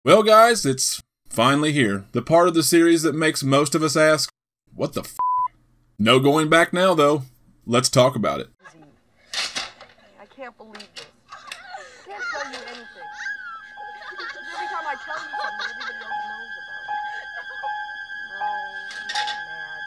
Well guys, it's finally here. The part of the series that makes most of us ask, what the f***? No going back now though. Let's talk about it. I can't believe this. I can't tell you anything. Every time I tell you something, everybody else knows about it. No, I'm mad.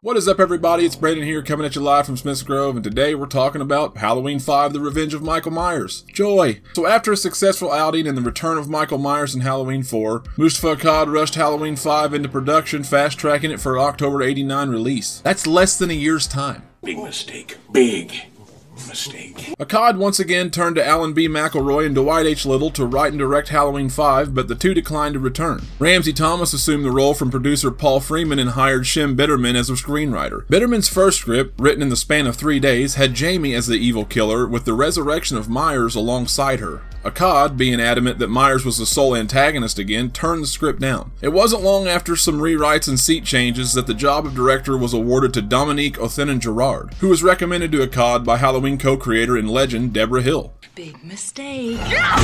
What is up everybody, it's Brandon here coming at you live from Smith's Grove, and today we're talking about Halloween 5, The Revenge of Michael Myers. Joy! So after a successful outing and the return of Michael Myers in Halloween 4, Mustafa Akkad rushed Halloween 5 into production, fast-tracking it for October 89 release. That's less than a year's time. Big mistake. Big mistake. Akkad once again turned to Alan B. McElroy and Dwight H. Little to write and direct Halloween 5, but the two declined to return. Ramsey Thomas assumed the role from producer Paul Freeman and hired Shem Bitterman as a screenwriter. Bitterman's first script, written in the span of 3 days, had Jamie as the evil killer with the resurrection of Myers alongside her. Akkad, being adamant that Myers was the sole antagonist again, turned the script down. It wasn't long after some rewrites and seat changes that the job of director was awarded to Dominique Othenin-Girard, who was recommended to Akkad by Halloween co-creator and legend Deborah Hill. Big mistake.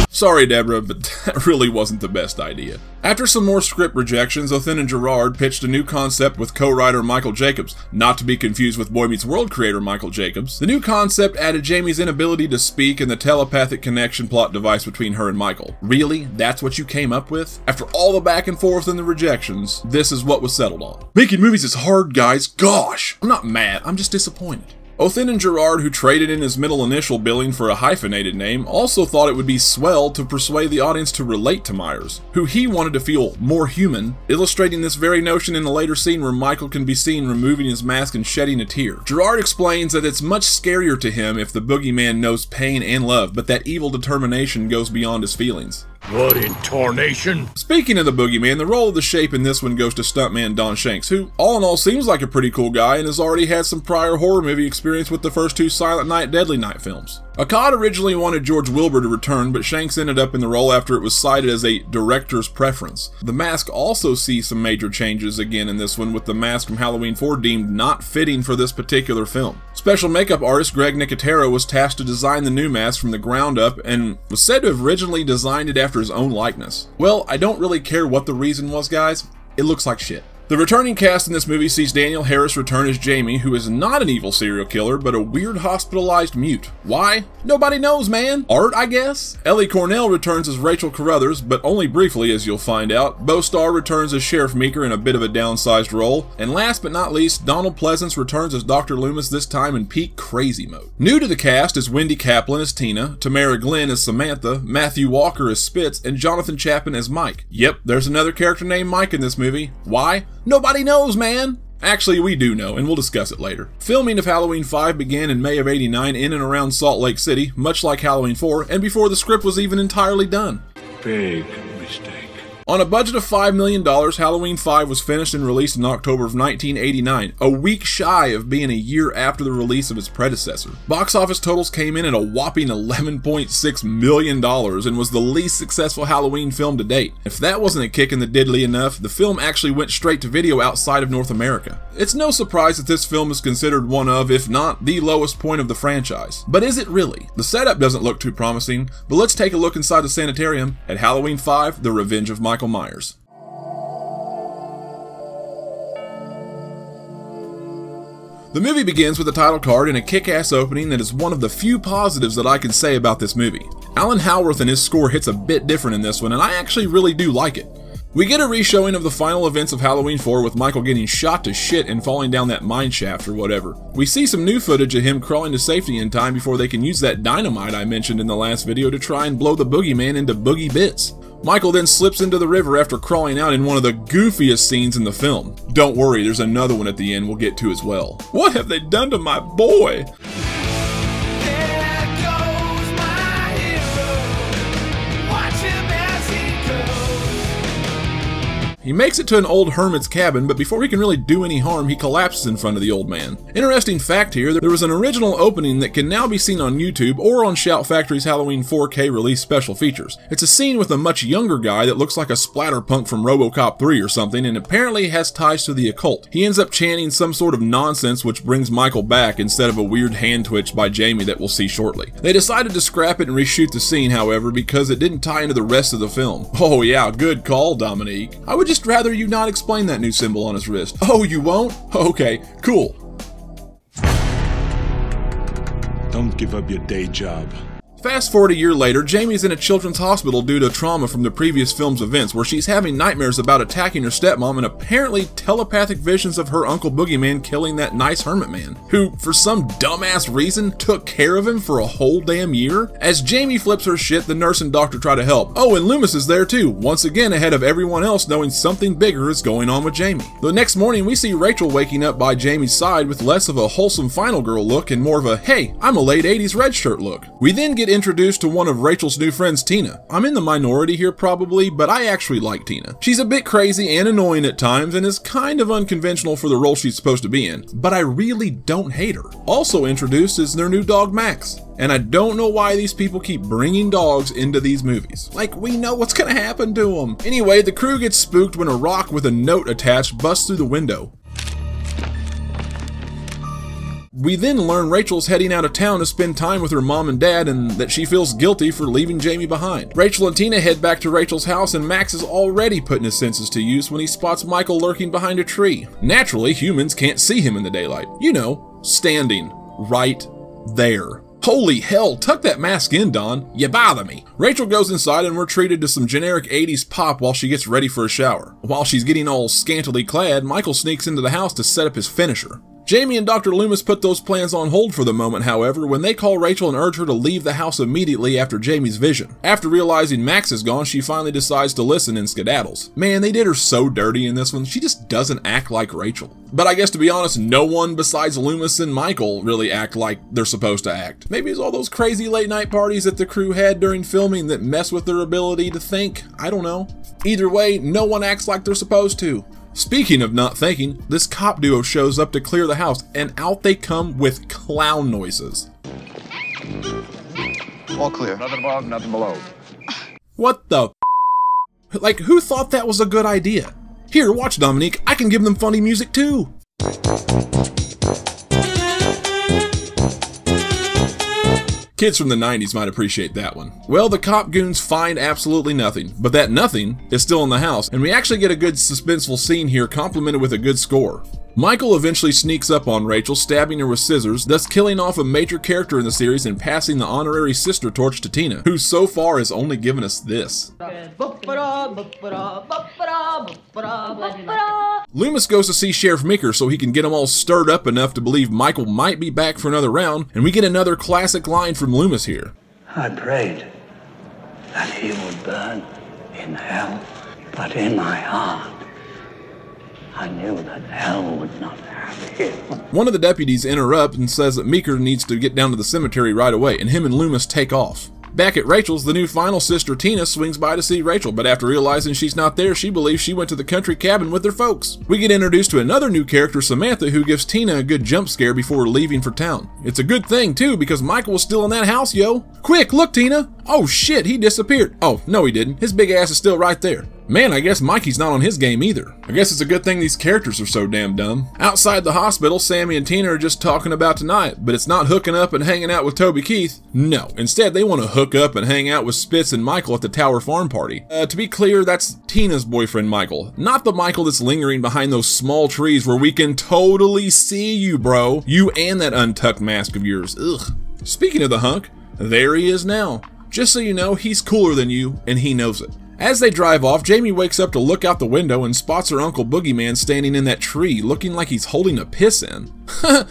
Sorry Deborah, but that really wasn't the best idea. After some more script rejections, Othenin-Girard pitched a new concept with co-writer Michael Jacobs, not to be confused with Boy Meets World creator Michael Jacobs. The new concept added Jamie's inability to speak and the telepathic connection plot device between her and Michael. Really? That's what you came up with? After all the back and forth and the rejections, this is what was settled on. Making movies is hard, guys. Gosh! I'm not mad, I'm just disappointed. Othenin-Girard, who traded in his middle initial billing for a hyphenated name, also thought it would be swell to persuade the audience to relate to Myers, who he wanted to feel more human, illustrating this very notion in a later scene where Michael can be seen removing his mask and shedding a tear. Girard explains that it's much scarier to him if the boogeyman knows pain and love, but that evil determination goes beyond his feelings. What in tarnation? Speaking of the boogeyman, the role of the Shape in this one goes to stuntman Don Shanks, who all in all seems like a pretty cool guy and has already had some prior horror movie experience with the first 2 Silent Night, Deadly Night films. Akkad originally wanted George Wilbur to return, but Shanks ended up in the role after it was cited as a director's preference. The mask also sees some major changes again in this one, with the mask from Halloween 4 deemed not fitting for this particular film. Special makeup artist Greg Nicotero was tasked to design the new mask from the ground up and was said to have originally designed it after his own likeness. Well, I don't really care what the reason was, guys. It looks like shit. The returning cast in this movie sees Daniel Harris return as Jamie, who is not an evil serial killer, but a weird hospitalized mute. Why? Nobody knows, man. Art, I guess? Ellie Cornell returns as Rachel Carruthers, but only briefly, as you'll find out. Bo Starr returns as Sheriff Meeker in a bit of a downsized role. And last but not least, Donald Pleasance returns as Dr. Loomis, this time in peak crazy mode. New to the cast is Wendy Kaplan as Tina, Tamara Glenn as Samantha, Matthew Walker as Spitz, and Jonathan Chapin as Mike. Yep, there's another character named Mike in this movie. Why? Nobody knows, man! Actually, we do know, and we'll discuss it later. Filming of Halloween 5 began in May of '89 in and around Salt Lake City, much like Halloween 4, and before the script was even entirely done. Big mistake. On a budget of $5 million, Halloween 5 was finished and released in October of 1989, a week shy of being a year after the release of its predecessor. Box office totals came in at a whopping $11.6 million and was the least successful Halloween film to date. If that wasn't a kick in the diddly enough, the film actually went straight to video outside of North America. It's no surprise that this film is considered one of, if not the lowest point of the franchise. But is it really? The setup doesn't look too promising, but let's take a look inside the Sanitarium at Halloween 5, The Revenge of Michael Myers. The movie begins with a title card and a kick-ass opening that is one of the few positives that I can say about this movie. Alan Howarth and his score hits a bit different in this one, and I actually really do like it. We get a re-showing of the final events of Halloween 4 with Michael getting shot to shit and falling down that mine shaft or whatever. We see some new footage of him crawling to safety in time before they can use that dynamite I mentioned in the last video to try and blow the boogeyman into boogie bits. Michael then slips into the river after crawling out in one of the goofiest scenes in the film. Don't worry, there's another one at the end we'll get to as well. What have they done to my boy? He makes it to an old hermit's cabin, but before he can really do any harm, he collapses in front of the old man. Interesting fact here, there was an original opening that can now be seen on YouTube or on Shout Factory's Halloween 4K release special features. It's a scene with a much younger guy that looks like a splatterpunk from RoboCop 3 or something, and apparently has ties to the occult. He ends up chanting some sort of nonsense which brings Michael back instead of a weird hand twitch by Jamie that we'll see shortly. They decided to scrap it and reshoot the scene, however, because it didn't tie into the rest of the film. Oh yeah, good call, Dominique. I would just rather you not explain that new symbol on his wrist. Oh, you won't? Okay, cool. Don't give up your day job. Fast forward a year later, Jamie's in a children's hospital due to trauma from the previous film's events, where she's having nightmares about attacking her stepmom and apparently telepathic visions of her Uncle Boogeyman killing that nice hermit man, who, for some dumbass reason, took care of him for a whole damn year. As Jamie flips her shit, the nurse and doctor try to help. Oh, and Loomis is there too, once again ahead of everyone else, knowing something bigger is going on with Jamie. The next morning, we see Rachel waking up by Jamie's side with less of a wholesome final girl look and more of a, hey, I'm a late 80s red shirt look. We then get introduced to one of Rachel's new friends, Tina. I'm in the minority here probably, but I actually like Tina. She's a bit crazy and annoying at times and is kind of unconventional for the role she's supposed to be in, but I really don't hate her. Also introduced is their new dog, Max. And I don't know why these people keep bringing dogs into these movies. Like, we know what's gonna happen to them. Anyway, the crew gets spooked when a rock with a note attached busts through the window. We then learn Rachel's heading out of town to spend time with her mom and dad, and that she feels guilty for leaving Jamie behind. Rachel and Tina head back to Rachel's house, and Max is already putting his senses to use when he spots Michael lurking behind a tree. Naturally, humans can't see him in the daylight. You know, standing right there. Holy hell, tuck that mask in, Don. You bother me. Rachel goes inside and we're treated to some generic 80s pop while she gets ready for a shower. While she's getting all scantily clad, Michael sneaks into the house to set up his finisher. Jamie and Dr. Loomis put those plans on hold for the moment, however, when they call Rachel and urge her to leave the house immediately after Jamie's vision. After realizing Max is gone, she finally decides to listen and skedaddles. Man, they did her so dirty in this one, she just doesn't act like Rachel. But I guess to be honest, no one besides Loomis and Michael really act like they're supposed to act. Maybe it's all those crazy late night parties that the crew had during filming that mess with their ability to think. I don't know. Either way, no one acts like they're supposed to. Speaking of not thinking, this cop duo shows up to clear the house, and out they come with clown noises. All clear. Nothing above, nothing below. What the f? Like, who thought that was a good idea? Here, watch, Dominique, I can give them funny music too. Kids from the 90s might appreciate that one. Well, the cop goons find absolutely nothing, but that nothing is still in the house, and we actually get a good suspenseful scene here complemented with a good score. Michael eventually sneaks up on Rachel, stabbing her with scissors, thus killing off a major character in the series and passing the honorary sister torch to Tina, who so far has only given us this. Loomis goes to see Sheriff Meeker so he can get him all stirred up enough to believe Michael might be back for another round, and we get another classic line from Loomis here. I prayed that he would burn in hell, but in my heart, I knew that hell would not have him. One of the deputies interrupts and says that Meeker needs to get down to the cemetery right away, and him and Loomis take off. Back at Rachel's, the new final sister Tina swings by to see Rachel, but after realizing she's not there, she believes she went to the country cabin with their folks. We get introduced to another new character, Samantha, who gives Tina a good jump scare before leaving for town. It's a good thing too, because Michael was still in that house, yo. Quick, look, Tina! Oh shit, he disappeared. Oh, no he didn't. His big ass is still right there. Man, I guess Mikey's not on his game either. I guess it's a good thing these characters are so damn dumb. Outside the hospital, Sammy and Tina are just talking about tonight, but it's not hooking up and hanging out with Toby Keith. No, instead they want to hook up and hang out with Spitz and Michael at the Tower Farm party. To be clear, that's Tina's boyfriend Michael, not the Michael that's lingering behind those small trees where we can totally see you, bro. You and that untucked mask of yours. Ugh. Speaking of the hunk, there he is now. Just so you know, he's cooler than you, and he knows it. As they drive off, Jamie wakes up to look out the window and spots her Uncle Boogeyman standing in that tree, looking like he's holding a piss in.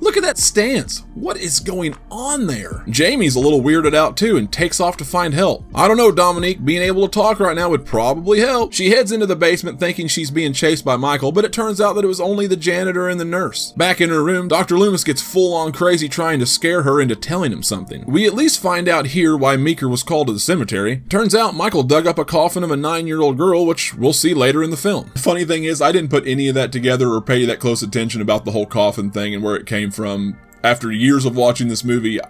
Look at that stance. What is going on there? Jamie's a little weirded out too and takes off to find help. I don't know, Dominique, being able to talk right now would probably help. She heads into the basement thinking she's being chased by Michael, but it turns out that it was only the janitor and the nurse. Back in her room, Dr. Loomis gets full on crazy trying to scare her into telling him something. We at least find out here why Meeker was called to the cemetery. Turns out Michael dug up a coffin of a 9-year-old girl, which we'll see later in the film. The funny thing is, I didn't put any of that together or pay that close attention about the whole coffin thing and where it came from. After years of watching this movie, I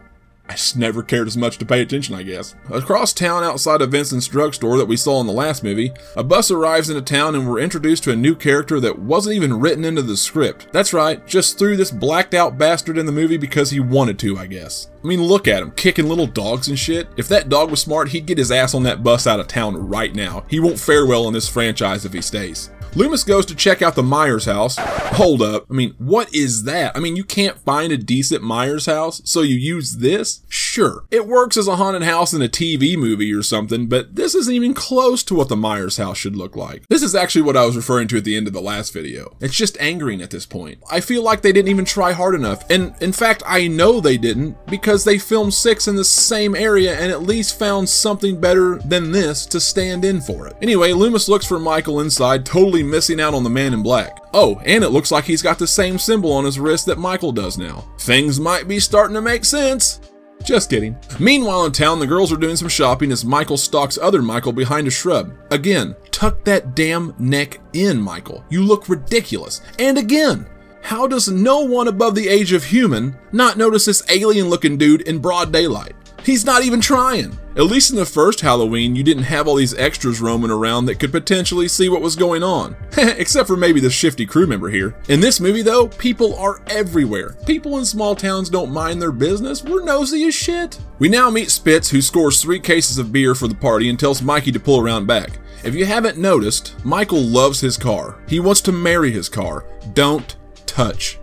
just never cared as much to pay attention, I guess. Across town outside of Vincent's drugstore that we saw in the last movie, a bus arrives into town and we're introduced to a new character that wasn't even written into the script. That's right, just threw this blacked out bastard in the movie because he wanted to, I guess. I mean, look at him, kicking little dogs and shit. If that dog was smart, he'd get his ass on that bus out of town right now. He won't fare well in this franchise if he stays. Loomis goes to check out the Myers house. Hold up. I mean, what is that? I mean, you can't find a decent Myers house, so you use this? Sure. It works as a haunted house in a TV movie or something, but this isn't even close to what the Myers house should look like. This is actually what I was referring to at the end of the last video. It's just angering at this point. I feel like they didn't even try hard enough, and in fact, I know they didn't, because they filmed 6 in the same area and at least found something better than this to stand in for it. Anyway, Loomis looks for Michael inside, totally missing out on the man in black. Oh, and it looks like he's got the same symbol on his wrist that Michael does now. Things might be starting to make sense. Just kidding. Meanwhile in town, the girls are doing some shopping as Michael stalks other Michael behind a shrub. Again, tuck that damn neck in, Michael. You look ridiculous. And again, how does no one above the age of human not notice this alien-looking dude in broad daylight? He's not even trying. At least in the first Halloween, you didn't have all these extras roaming around that could potentially see what was going on. Except for maybe the shifty crew member here. In this movie though, people are everywhere. People in small towns don't mind their business. We're nosy as shit. We now meet Spitz, who scores 3 cases of beer for the party and tells Mikey to pull around back. If you haven't noticed, Michael loves his car. He wants to marry his car. Don't touch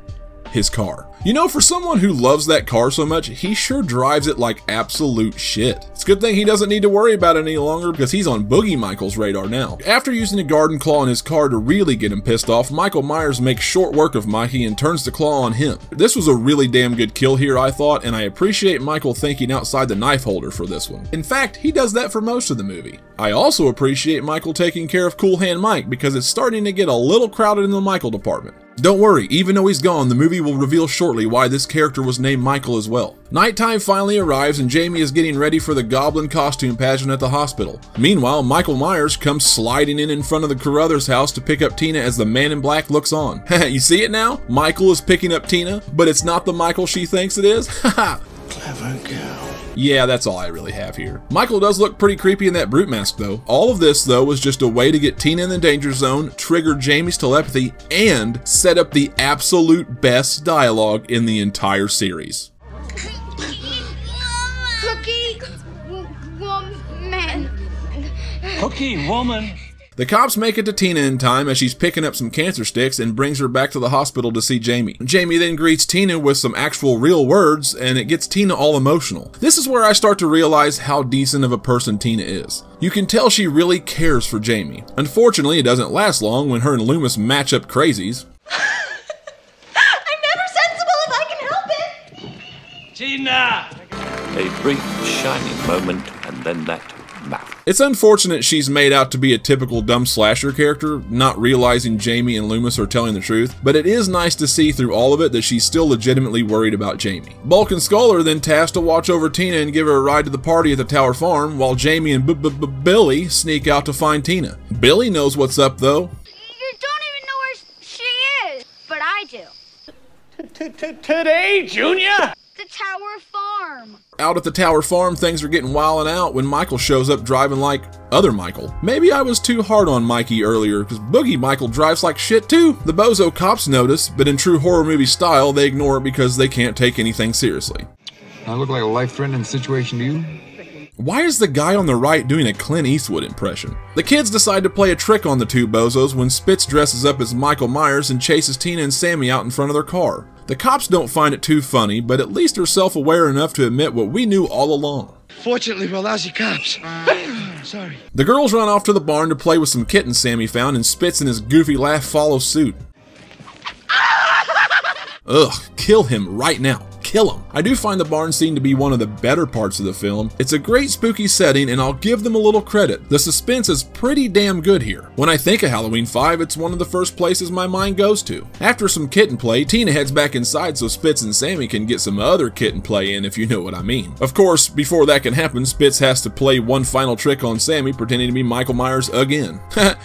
his car. You know, for someone who loves that car so much, he sure drives it like absolute shit. It's a good thing he doesn't need to worry about it any longer because he's on Boogie Michael's radar now. After using a garden claw in his car to really get him pissed off, Michael Myers makes short work of Mikey and turns the claw on him. This was a really damn good kill here, I thought, and I appreciate Michael thinking outside the knife holder for this one. In fact, he does that for most of the movie. I also appreciate Michael taking care of Cool Hand Mike because it's starting to get a little crowded in the Michael department. Don't worry, even though he's gone, the movie will reveal shortly why this character was named Michael as well. Nighttime finally arrives and Jamie is getting ready for the Goblin costume pageant at the hospital. Meanwhile, Michael Myers comes sliding in front of the Carruthers house to pick up Tina as the man in black looks on. You see it now? Michael is picking up Tina, but it's not the Michael she thinks it is? Haha. Clever girl. Yeah, that's all I really have here. Michael does look pretty creepy in that brute mask though. All of this though was just a way to get Tina in the danger zone, trigger Jamie's telepathy, and set up the absolute best dialogue in the entire series. Cookie woman. Cookie woman. The cops make it to Tina in time as she's picking up some cancer sticks and brings her back to the hospital to see Jamie. Jamie then greets Tina with some actual real words and it gets Tina all emotional. This is where I start to realize how decent of a person Tina is. You can tell she really cares for Jamie. Unfortunately, it doesn't last long when her and Loomis match up crazies. I'm never sensible if I can help it. Tina! A brief, shining moment, and then that mouth. It's unfortunate she's made out to be a typical dumb slasher character, not realizing Jamie and Loomis are telling the truth, but it is nice to see through all of it that she's still legitimately worried about Jamie. Bulk and Skull are then tasked to watch over Tina and give her a ride to the party at the Tower Farm, while Jamie and Billy sneak out to find Tina. Billy knows what's up though. You don't even know where she is, but I do. Today, Junior? The Tower Farm. Out at the Tower Farm, things are getting wild and out when Michael shows up driving like other Michael. Maybe I was too hard on Mikey earlier, because Boogie Michael drives like shit too. The bozo cops notice, but in true horror movie style, they ignore it because they can't take anything seriously. I look like a life-threatening situation to you? Why is the guy on the right doing a Clint Eastwood impression? The kids decide to play a trick on the two bozos when Spitz dresses up as Michael Myers and chases Tina and Sammy out in front of their car. The cops don't find it too funny, but at least they're self-aware enough to admit what we knew all along. Fortunately, we're lousy cops. Sorry. The girls run off to the barn to play with some kittens Sammy found, and Spitz and his goofy laugh follow suit. Ugh, kill him right now. kill him. I do find the barn scene to be one of the better parts of the film. It's a great spooky setting, and I'll give them a little credit. The suspense is pretty damn good here. When I think of Halloween 5, it's one of the first places my mind goes to. After some kitten play, Tina heads back inside so Spitz and Sammy can get some other kitten play in, if you know what I mean. Of course, before that can happen, Spitz has to play one final trick on Sammy, pretending to be Michael Myers again.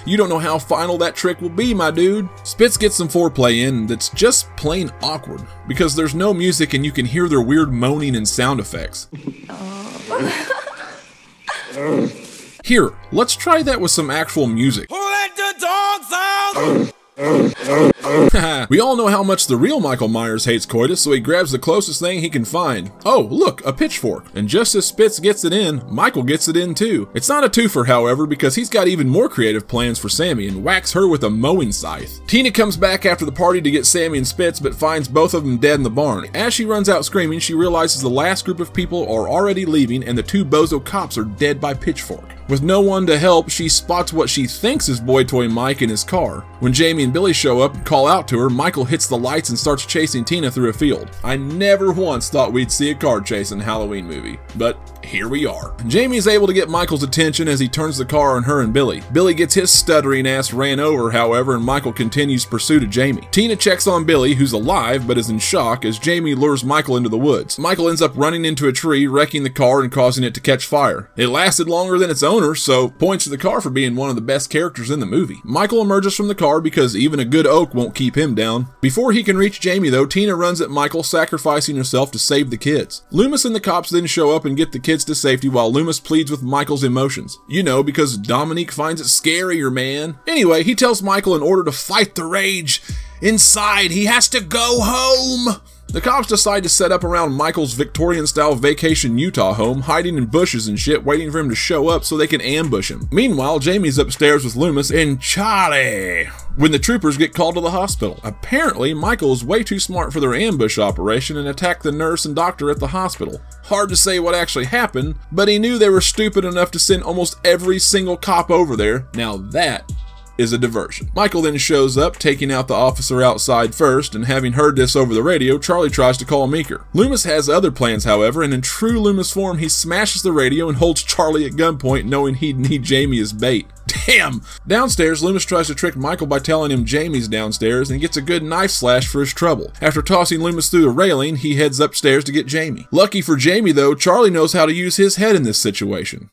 You don't know how final that trick will be, my dude. Spitz gets some foreplay in that's just plain awkward, because there's no music and you can hear their weird moaning and sound effects. Here, let's try that with some actual music. Who let the dogs out? We all know how much the real Michael Myers hates coitus, so he grabs the closest thing he can find. Oh, look, a pitchfork. And just as Spitz gets it in, Michael gets it in too. It's not a twofer, however, because he's got even more creative plans for Sammy and whacks her with a mowing scythe. Tina comes back after the party to get Sammy and Spitz, but finds both of them dead in the barn. As she runs out screaming, she realizes the last group of people are already leaving and the two bozo cops are dead by pitchfork. With no one to help, she spots what she thinks is Boy Toy Mike in his car. When Jamie and Billy show up and call out to her, Michael hits the lights and starts chasing Tina through a field. I never once thought we'd see a car chase in a Halloween movie, but here we are. Jamie is able to get Michael's attention as he turns the car on her and Billy. Billy gets his stuttering ass ran over, however, and Michael continues pursuit of Jamie. Tina checks on Billy, who's alive but is in shock as Jamie lures Michael into the woods. Michael ends up running into a tree, wrecking the car and causing it to catch fire. It lasted longer than its owner, so points to the car for being one of the best characters in the movie. Michael emerges from the car because even a good oak won't keep him down. Before he can reach Jamie though, Tina runs at Michael, sacrificing herself to save the kids. Loomis and the cops then show up and get the kids to safety while Loomis pleads with Michael's emotions. You know, because Dominique finds it scarier, man. Anyway, he tells Michael in order to fight the rage inside, he has to go home. The cops decide to set up around Michael's Victorian-style vacation Utah home, hiding in bushes and shit, waiting for him to show up so they can ambush him. Meanwhile, Jamie's upstairs with Loomis and Charlie when the troopers get called to the hospital. Apparently, Michael is way too smart for their ambush operation and attacked the nurse and doctor at the hospital. Hard to say what actually happened, but he knew they were stupid enough to send almost every single cop over there. Now that is a diversion. Michael then shows up, taking out the officer outside first, and having heard this over the radio, Charlie tries to call Meeker. Loomis has other plans, however, and in true Loomis form, he smashes the radio and holds Charlie at gunpoint, knowing he'd need Jamie as bait. Damn! Downstairs, Loomis tries to trick Michael by telling him Jamie's downstairs and gets a good knife slash for his trouble. After tossing Loomis through the railing, he heads upstairs to get Jamie. Lucky for Jamie, though, Charlie knows how to use his head in this situation.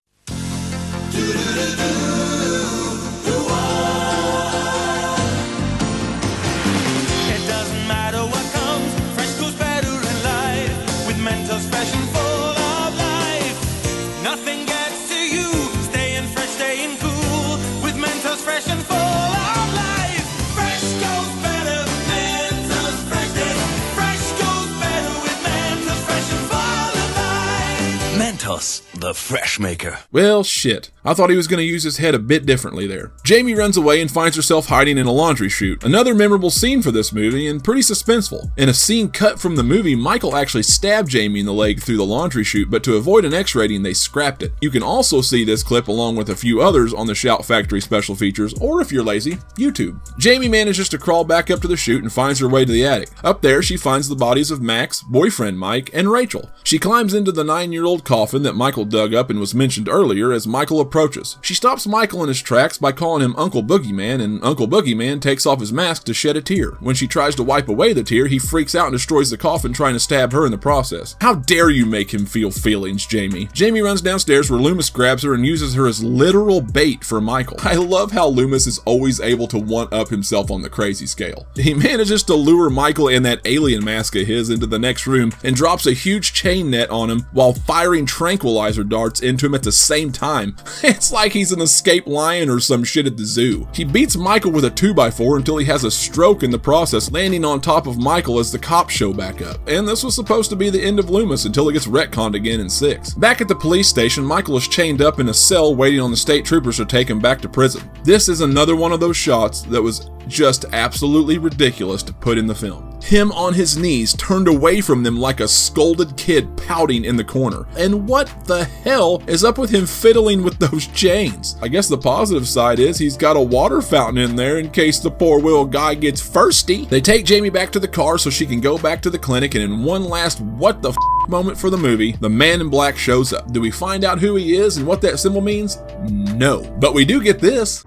The Fresh Maker. Well, shit. I thought he was going to use his head a bit differently there. Jamie runs away and finds herself hiding in a laundry chute. Another memorable scene for this movie and pretty suspenseful. In a scene cut from the movie, Michael actually stabbed Jamie in the leg through the laundry chute, but to avoid an X rating, they scrapped it. You can also see this clip along with a few others on the Shout Factory special features, or if you're lazy, YouTube. Jamie manages to crawl back up to the chute and finds her way to the attic. Up there, she finds the bodies of Max, boyfriend Mike, and Rachel. She climbs into the 9-year-old coffin that Michael dug up and was mentioned earlier as Michael approaches. She stops Michael in his tracks by calling him Uncle Boogeyman, and Uncle Boogeyman takes off his mask to shed a tear. When she tries to wipe away the tear, he freaks out and destroys the coffin, trying to stab her in the process. How dare you make him feel feelings, Jamie? Jamie runs downstairs where Loomis grabs her and uses her as literal bait for Michael. I love how Loomis is always able to one-up himself on the crazy scale. He manages to lure Michael and that alien mask of his into the next room and drops a huge chain net on him while firing tranquilizer darts into him at the same time. It's like he's an escaped lion or some shit at the zoo. He beats Michael with a 2x4 until he has a stroke in the process, landing on top of Michael as the cops show back up. And this was supposed to be the end of Loomis until it gets retconned again in 6. Back at the police station, Michael is chained up in a cell waiting on the state troopers to take him back to prison. This is another one of those shots that was just absolutely ridiculous to put in the film. him on his knees, turned away from them like a scolded kid pouting in the corner. And what the hell is up with him fiddling with those chains? I guess the positive side is he's got a water fountain in there in case the poor little guy gets thirsty. They take Jamie back to the car so she can go back to the clinic, and in one last what the f moment for the movie, the man in black shows up. Do we find out who he is and what that symbol means? No. But we do get this.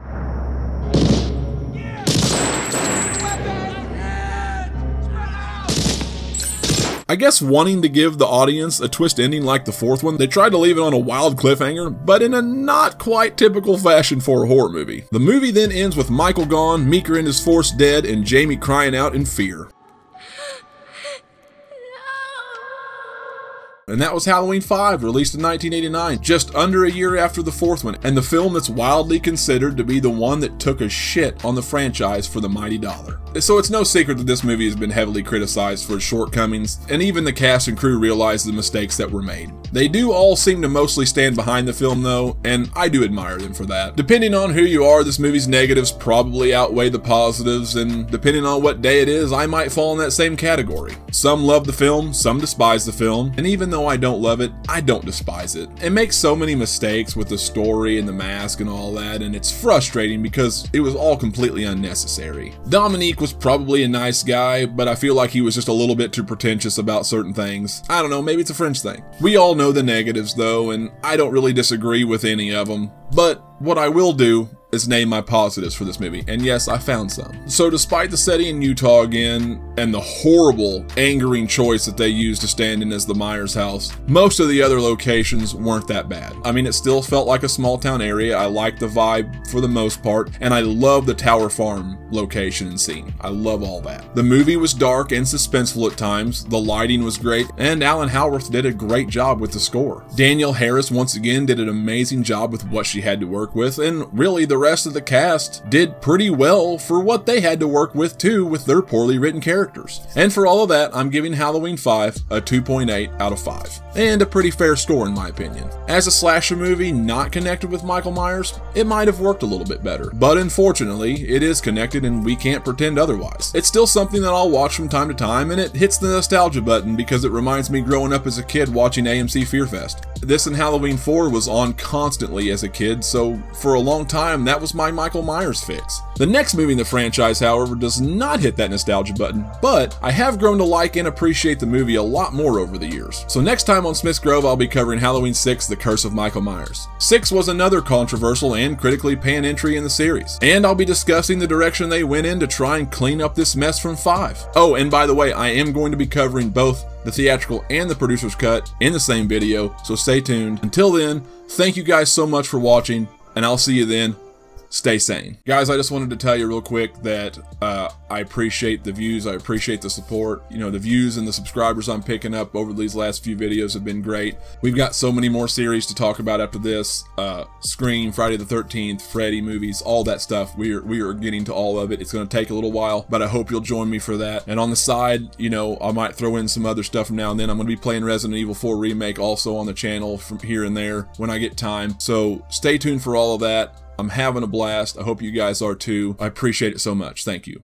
I guess wanting to give the audience a twist ending like the fourth one, they tried to leave it on a wild cliffhanger, but in a not quite typical fashion for a horror movie. The movie then ends with Michael gone, Meeker and his force dead, and Jamie crying out in fear. And that was Halloween 5, released in 1989, just under a year after the fourth one, and the film that's wildly considered to be the one that took a shit on the franchise for the mighty dollar. So it's no secret that this movie has been heavily criticized for its shortcomings, and even the cast and crew realize the mistakes that were made. They do all seem to mostly stand behind the film though, and I do admire them for that. Depending on who you are, this movie's negatives probably outweigh the positives, and depending on what day it is, I might fall in that same category. Some love the film, some despise the film, and even though I don't love it, I don't despise it. It makes so many mistakes with the story and the mask and all that, and it's frustrating because it was all completely unnecessary. Dominique was probably a nice guy, but I feel like he was just a little bit too pretentious about certain things. I don't know, maybe it's a French thing. We all know the negatives though, and I don't really disagree with any of them, but what I will do is name my positives for this movie, and yes, I found some. So despite the setting in Utah again, and the horrible, angering choice that they used to stand in as the Myers house, most of the other locations weren't that bad. I mean, it still felt like a small town area. I liked the vibe for the most part, and I love the Tower Farm location and scene. I love all that. The movie was dark and suspenseful at times, the lighting was great, and Alan Howarth did a great job with the score. Danielle Harris once again did an amazing job with what she had to work with, and really the rest of the cast did pretty well for what they had to work with too, with their poorly written characters. And for all of that, I'm giving Halloween 5 a 2.8 out of 5. And a pretty fair score in my opinion. As a slasher movie not connected with Michael Myers, it might have worked a little bit better. But unfortunately, it is connected and we can't pretend otherwise. It's still something that I'll watch from time to time, and it hits the nostalgia button because it reminds me growing up as a kid watching AMC Fear Fest. This and Halloween 4 was on constantly as a kid, so for a long time that was my Michael Myers fix. The next movie in the franchise, however, does not hit that nostalgia button, but I have grown to like and appreciate the movie a lot more over the years. So next time on Smith's Grove, I'll be covering Halloween 6, The Curse of Michael Myers. 6 was another controversial and critically panned entry in the series, and I'll be discussing the direction they went in to try and clean up this mess from 5. Oh, and by the way, I am going to be covering both the theatrical and the producer's cut in the same video, so stay tuned. Until then, thank you guys so much for watching, and I'll see you then. Stay sane. Guys, I just wanted to tell you real quick that I appreciate the views, I appreciate the support. You know, the views and the subscribers I'm picking up over these last few videos have been great. We've got so many more series to talk about after this. Scream, Friday the 13th, Freddy movies, all that stuff. We are getting to all of it. It's going to take a little while, but I hope you'll join me for that. And on the side, you know, I might throw in some other stuff from now and then. I'm going to be playing Resident Evil 4 Remake also on the channel from here and there when I get time. So stay tuned for all of that. I'm having a blast. I hope you guys are too. I appreciate it so much. Thank you.